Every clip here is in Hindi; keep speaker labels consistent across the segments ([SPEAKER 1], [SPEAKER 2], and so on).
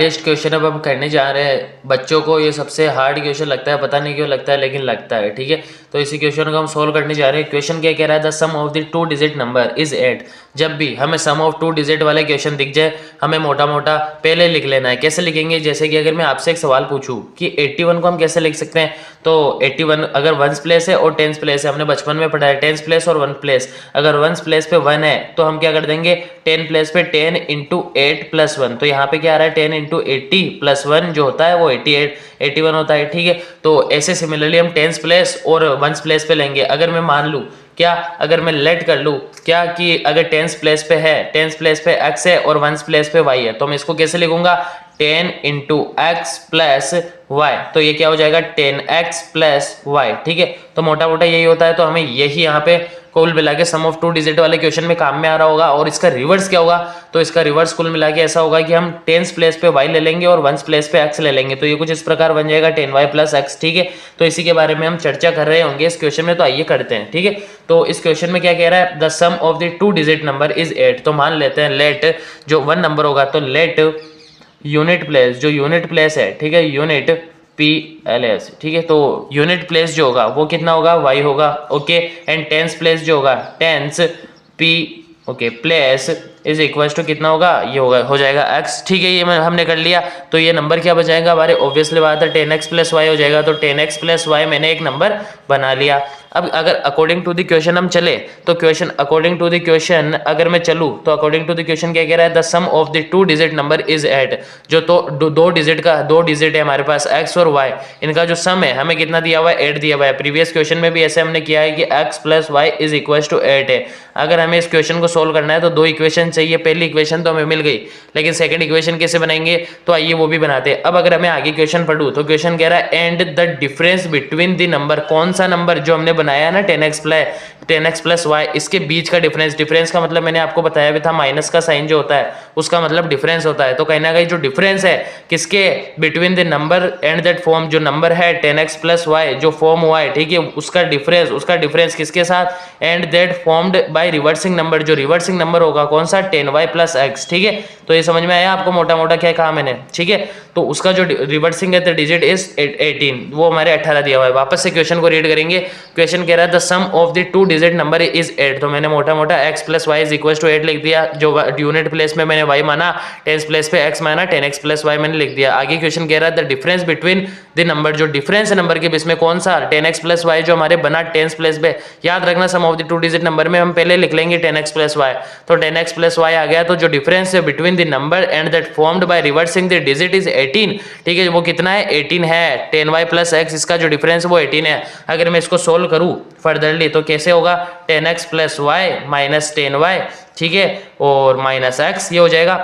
[SPEAKER 1] टेस्ट क्वेश्चन अब हम करने जा रहे हैं। बच्चों को ये सबसे हार्ड क्वेश्चन लगता है, पता नहीं क्यों लगता है, लेकिन लगता है। ठीक है, तो इसी क्वेश्चन को हम सोल्व करने जा रहे हैं। क्वेश्चन क्या कह रहा है, the sum of the 2 digit number is 8। जब भी हमें सम ऑफ 2 डिजिट वाले क्वेश्चन दिख जाए, हमें मोटा मोटा पहले लिख लेना है। कैसे लिखेंगे, जैसे कि अगर मैं आपसे एक सवाल पूछूं कि 81 को हम कैसे लिख सकते हैं, तो 81 अगर वंस प्लेस है और टेंस प्लेस है, हमने बचपन में पढ़ा है टेंस प्लेस और वन प्लेस। अगर वंस प्लेस पे 1 है तो हम क्या कर देंगे, 10 प्लेस पे 10 इंटू 8 प्लस 1। तो यहाँ पे क्या आ रहा है, 10 इंटू 80 प्लस 1 जो होता है वो 81 होता है। ठीक है, तो ऐसे सिमिलरली हम टेंस प्लेस और वंस प्लेस पे लेंगे। अगर मैं मान लूँ क्या, अगर मैं लेट कर लूँ क्या कि अगर टेंस प्लेस पे है, टेंस प्लेस पे x है और वंस प्लेस पे y है, तो मैं इसको कैसे लिखूंगा, 10 इंटू एक्स प्लस वाई। तो ये क्या हो जाएगा, 10x प्लस वाई। ठीक है, तो मोटा मोटा यही होता है। तो हमें यही यहाँ पे कुल मिला के सम ऑफ 2 डिजिट वाले क्वेश्चन में काम में आ रहा होगा। और इसका रिवर्स क्या होगा, तो इसका रिवर्स कुल मिला के ऐसा होगा कि हम टेंस प्लेस पे y ले लेंगे और वंस प्लेस पे x ले लेंगे। तो ये कुछ इस प्रकार बन जाएगा 10y प्लस x। ठीक है, तो इसी के बारे में हम चर्चा कर रहे होंगे इस क्वेश्चन में। तो आइए करते हैं। ठीक है, तो इस क्वेश्चन में क्या कह रहा है, the sum of the 2 digit number is 8। तो मान लेते हैं लेट जो 1 नंबर होगा, तो लेट यूनिट प्लेस, जो यूनिट प्लेस है, ठीक है, यूनिट PLS। ठीक है, तो यूनिट प्लेस जो होगा वो कितना होगा, y होगा। ओके, एंड टेंस प्लेस जो होगा, tens P okay place is equal to कितना होगा, ये होगा हो जाएगा x। ठीक है, ये हमने कर लिया। तो ये नंबर क्या बचाएगा हमारे, ऑब्वियसली बात है 10x प्लस वाई हो जाएगा। तो 10x प्लस वाई मैंने एक नंबर बना लिया। अब अगर अकॉर्डिंग टू द क्वेश्चन हम चले, तो question according to the question अगर मैं चलूँ, तो अकॉर्डिंग टू द क्वेश्चन क्या कह रहा है, the sum of the 2 digit number is 8। जो तो 2 डिजिट है हमारे पास x और y, इनका जो सम है हमें कितना दिया हुआ है, 8 दिया हुआ है। प्रीवियस क्वेश्चन में भी ऐसे हमने किया है कि x plus y is equal to 8 है। अगर हमें इस क्वेश्चन को सोल्व करना है तो 2 इक्वेशन चाहिए। पहली इक्वेशन तो हमें मिल गई, लेकिन सेकंड इक्वेशन कैसे बनाएंगे, तो आइए वो भी बनाते हैं। अब अगर हमें आगे क्वेश्चन पढ़ूं, तो क्वेश्चन कह रहा है and the difference between the number, कौन सा नंबर जो हमने बनाया है ना 10x प्लस वाई, इसके बीच का डिफरेंस। डिफरेंस का मतलब मैंने आपको बताया भी था, माइनस का साइन जो होता है उसका मतलब डिफरेंस होता है। तो कहीं ना कहीं जो डिफरेंस है किसके, between the number and that form, जो नंबर है 10x प्लस वाई जो फॉर्म हुआ है, ठीक है, उसका डिफरेंस किसके साथ, and that formed by reversing number, जो रिवर्सिंग नंबर होगा कौन सा, 10y प्लस x। ठीक है, तो ये समझ में आया आपको मोटा मोटा क्या कहा मैंने। ठीक है, तो उसका जो रिवर्सिंग है द डिजिट इज 18, वो हमारे 18 दिया हुआ है। वापस से क्वेश्चन को रीड करेंगे। क्वेश्चन कह रहा है the sum of the 2 digit number is 8। तो मैंने मोटा मोटा x plus y is equal to 8 लिख दिया। जो यूनिट प्लेस में मैंने y माना, टेंस प्लेस पे x माना, 10x प्लस वाई मैंने लिख दिया। आगे क्वेश्चन कह रहा है the difference between the number, जो डिफरेंस है नंबर के बीच में कौन सा, 10x प्लस वाई जो हमारे बना टेंस प्लेस पे। याद रखना सम ऑफ द 2 डिजिट नंबर में हम पहले लिख लेंगे 10x प्लस वाई। तो 10x प्लस वाई आ गया। तो जो डिफरेंस है between the number and that formed by reversing the digit is 18। ठीक है, वो कितना है, 18 है। 10y प्लस x, इसका जो डिफरेंस है वो 18 है। अगर मैं इसको सोल्व करूं फर्दरली तो कैसे होगा, 10x plus Y minus 10y, ठीक है, और माइनस x, ये हो जाएगा।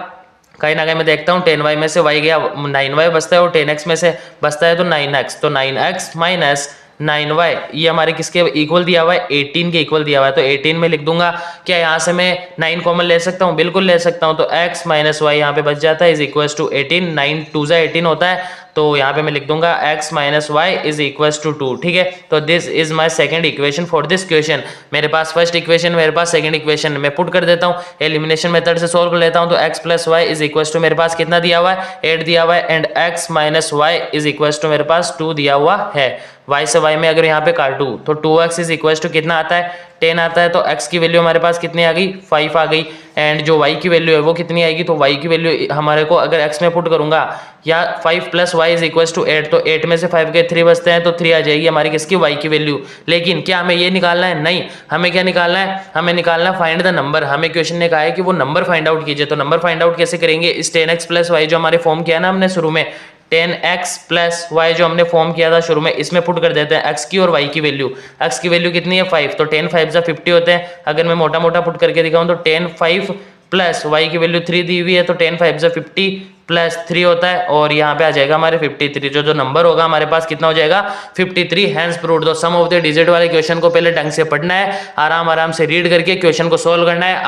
[SPEAKER 1] कहीं ना कहीं मैं देखता हूँ 10y में से y गया, 9y बचता है, और 10x में से बचता है तो 9x। तो 9x माइनस 9y ये हमारे किसके इक्वल दिया हुआ है, 18 के इक्वल दिया हुआ है। तो 18 में लिख दूंगा। क्या यहाँ से मैं 9 कॉमन ले सकता हूँ, बिल्कुल ले सकता हूँ। तो x माइनस वाई यहाँ पे बच जाता है इज इक्वल टू 18, 9 2 18 होता है। तो यहाँ पे मैं लिख दूंगा x minus y is equal to 2। ठीक है, तो this is my second equation for this question. मेरे पास फर्स्ट इक्वेशन, मेरे पास सेकंड इक्वेशन, मैं पुट कर देता हूँ, एलिमिनेशन मेथड से सोल्व कर लेता हूँ। तो x plus y is equal to मेरे पास कितना दिया हुआ है, 8 दिया हुआ है, and x minus y is equal to मेरे पास 2 दिया हुआ है। y से y में अगर यहाँ पे काटूं तो 2x इज इक्वल टू कितना आता है, 10 आता है। तो x की वैल्यू हमारे पास कितनी आ गई, 5 आ गई। एंड जो y की वैल्यू है वो कितनी आएगी, तो y की वैल्यू हमारे को अगर x में पुट करूंगा, या 5 plus y is equal to 8, तो 8 में से 5 के 3 बचते हैं, तो 3 आ जाएगी हमारी किसकी, y की वैल्यू। लेकिन क्या हमें ये निकालना है, नहीं, हमें क्या निकालना है, हमें निकालना फाइंड द नंबर। हमें क्वेश्चन ने कहा है कि वो नंबर फाइंड आउट कीजिए। तो नंबर फाइंड आउट कैसे करेंगे, इस 10x प्लस वाई जो हमारे फॉर्म किया ना हमने शुरू में, 10x प्लस वाई जो हमने फॉर्म किया था शुरू में, इसमें पुट कर देते हैं x की और y की वैल्यू। x की वैल्यू कितनी है, 5, तो 10 5 50 होते हैं। अगर मैं मोटा मोटा पुट करके दिखाऊं तो 10 5 प्लस y की वैल्यू 3 दी हुई है, तो 10 5 50 प्लस 3 होता है, और यहाँ पे आ जाएगा हमारे 53। जो नंबर होगा हमारे पास कितना हो जाएगा, 53। Hence proved. तो सम ऑफ द डिजिट वाले क्वेश्चन को पहले ढंग से पढ़ना है, आराम आराम से रीड करके क्वेश्चन को सोल्व करना है।